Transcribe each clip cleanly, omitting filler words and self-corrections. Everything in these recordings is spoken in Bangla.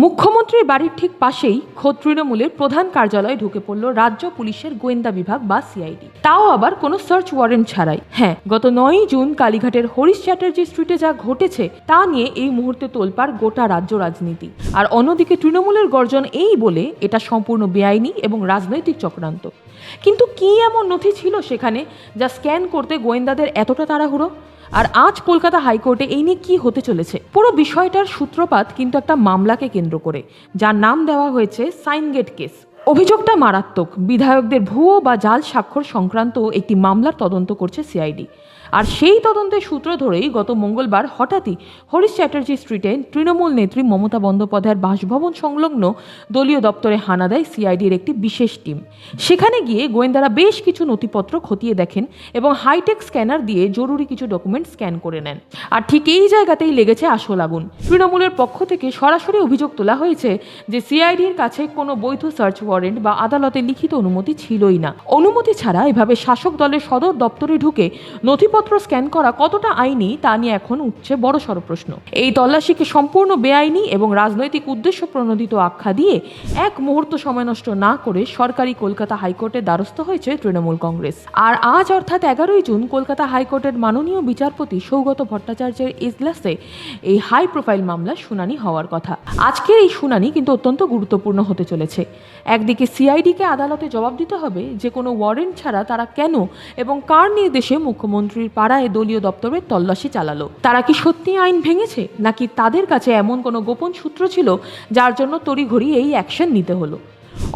মুখ্যমন্ত্রীর বাড়ির ঠিক পাশেই খোদ তৃণমূলের প্রধান কার্যালয়ে ঢুকে পড়ল রাজ্য পুলিশের গোয়েন্দা বিভাগ বা সিআইডি, তাও আবার কোনো সার্চ ওয়ারেন্ট ছাড়াই। হ্যাঁ, গত 9ই জুন কালীঘাটের হরিশ চ্যাটার্জি স্ট্রিটে যা ঘটেছে তা নিয়ে এই মুহূর্তে তোলপাড় গোটা রাজ্য রাজনীতি। আর অন্যদিকে তৃণমূলের গর্জন এই বলে এটা সম্পূর্ণ বেআইনি এবং রাজনৈতিক চক্রান্ত। কিন্তু কি এমন নথি ছিল সেখানে যা স্ক্যান করতে গোয়েন্দাদের এতটা তাড়াহুড়ো? আর আজ কলকাতা হাইকোর্টে এই নিয়ে কি হতে চলেছে? পুরো বিষয়টার সূত্রপাত কিন্তু একটা মামলাকে কেন্দ্র করে, যার নাম দেওয়া হয়েছে সাইনগেট কেস। অভিযোগটা মারাত্মক। বিধায়কদের ভুয়ো বা জাল স্বাক্ষর সংক্রান্ত একটি মামলার তদন্ত করছে সিআইডি। আর সেই তদন্তের সূত্র ধরেই গত মঙ্গলবার হঠাৎই হরিশ চ্যাটার্জি স্ট্রিটে তৃণমূল নেত্রী মমতা বন্দ্যোপাধ্যায়ের বাসভবন সংলগ্ন দলীয় দপ্তরে হানা দেয় সিআইডির একটি বিশেষ টিম। সেখানে গিয়ে গোয়েন্দারা বেশ কিছু নথিপত্র খতিয়ে দেখেন এবং হাইটেক স্ক্যানার দিয়ে জরুরি কিছু ডকুমেন্ট স্ক্যান করে নেন। আর ঠিক এই জায়গাতেই লেগেছে আসল আগুন। তৃণমূলের পক্ষ থেকে সরাসরি অভিযোগ তোলা হয়েছে যে সিআইডির কাছে কোনো বৈধ সার্চ ওয়ারেন্ট বা আদালতে লিখিত অনুমতি ছিলই না। অনুমতি ছাড়া এভাবে শাসক দলের সদর দপ্তরে ঢুকে নথিপত্র স্ক্যান করা কতটা আইনি তা নিয়ে এখন উঠছে বড়সড় প্রশ্ন। এই তল্লাশিকে সম্পূর্ণ বেআইনি এবং রাজনৈতিক উদ্দেশ্য প্রণোদিত আখ্যা দিয়ে এক মুহূর্ত সময় নষ্ট না করে সরকারি কলকাতা হাইকোর্টের দ্বারস্থ হয়েছে তৃণমূল কংগ্রেস। আর আজ অর্থাৎ 11ই জুন কলকাতা হাইকোর্টের মাননীয় বিচারপতি সৌগত ভট্টাচার্যের এজলাসে এই হাই প্রোফাইল মামলার শুনানি হওয়ার কথা। আজকের এই শুনানি কিন্তু অত্যন্ত গুরুত্বপূর্ণ হতে চলেছে। একদিকে সিআইডিকে আদালতে জবাব দিতে হবে যে কোনো ওয়ারেন্ট ছাড়া তারা কেন এবং কার নির্দেশে মুখ্যমন্ত্রীর পাড়ায় দলীয় দপ্তরের তল্লাশি চালালো। তারা কি সত্যি আইন ভেঙেছে, নাকি তাদের কাছে এমন কোনো গোপন সূত্র ছিল যার জন্য তড়িঘড়ি এই অ্যাকশন নিতে হলো?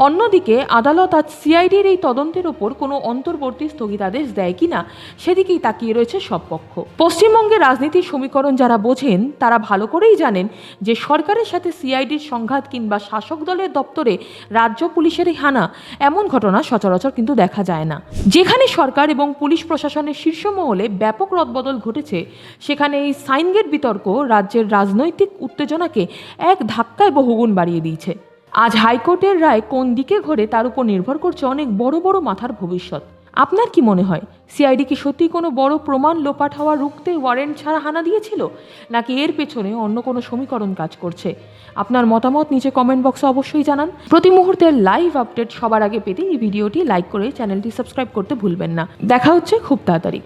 অন্যদিকে আদালত আজ সিআইডির এই তদন্তের ওপর কোনো অন্তর্বর্তী স্থগিতাদেশ দেয় কিনা সেদিকেই তাকিয়ে রয়েছে সব পক্ষ। পশ্চিমবঙ্গের রাজনীতির সমীকরণ যারা বোঝেন তারা ভালো করেই জানেন যে সরকারের সাথে সিআইডির সংঘাত কিংবা শাসক দলের দপ্তরে রাজ্য পুলিশেরই হানা এমন ঘটনা সচরাচর কিন্তু দেখা যায় না। যেখানে সরকার এবং পুলিশ প্রশাসনের শীর্ষ মহলে ব্যাপক রদবদল ঘটেছে, সেখানে এই সাইনগেট বিতর্ক রাজ্যের রাজনৈতিক উত্তেজনাকে এক ধাক্কায় বহুগুণ বাড়িয়ে দিয়েছে। আজ হাইকোর্টের রায় কোন দিকে ঘোরে তার উপর নির্ভর করছে অনেক বড় বড় মাথার ভবিষ্যৎ। আপনার কি মনে হয়, সিআইডি কি সত্যি কোনো বড় প্রমাণ লোপাট হওয়া রুখতে ওয়ারেন্ট ছাড়া হানা দিয়েছিল, নাকি এর পেছনে অন্য কোনো সমীকরণ কাজ করছে? আপনার মতামত নিচে কমেন্ট বক্সে অবশ্যই জানান। প্রতি মুহূর্তের লাইভ আপডেট সবার আগে পেতে এই ভিডিওটি লাইক করে চ্যানেলটি সাবস্ক্রাইব করতে ভুলবেন না। দেখা হচ্ছে খুব তাড়াতাড়ি।